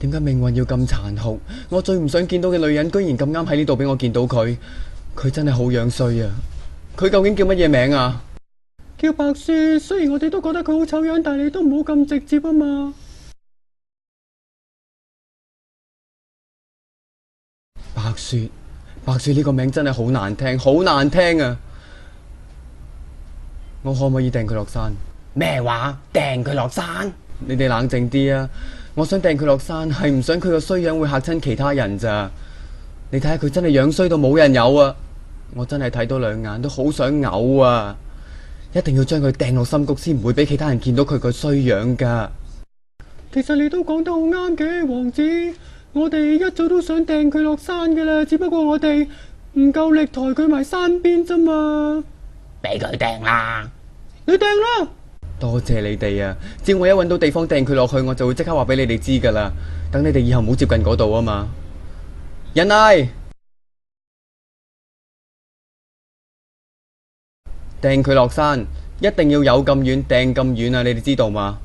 點解命運要咁殘酷？我最唔想見到嘅女人，居然咁啱喺呢度俾我見到佢。佢真係好樣衰啊！佢究竟叫乜嘢名啊？叫白雪。雖然我哋都覺得佢好醜樣，但係你都唔好咁直接啊嘛。白雪，白雪呢個名真係好難聽，好難聽啊！我可唔可以掟佢落山？咩話？掟佢落山？你哋冷靜啲啊！我想掟佢落山，係唔想佢個衰樣會嚇親其他人咋。你睇下佢真係樣衰到冇人有啊！我真係睇到兩眼都好想嘔啊！一定要將佢掟落深谷，先唔會俾其他人見到佢個衰樣噶。其實你都講得好啱嘅，王子。我哋一早都想掟佢落山噶啦，只不過我哋唔夠力抬佢埋山邊啫嘛。俾佢掟啦！你掟啦！多謝你哋啊！只要我一搵到地方掟佢落去，我就會即刻話俾你哋知噶啦。等你哋以後唔好接近嗰度啊嘛。人嗌！掟佢落山，一定要有咁遠，掟咁遠啊！你哋知道嘛？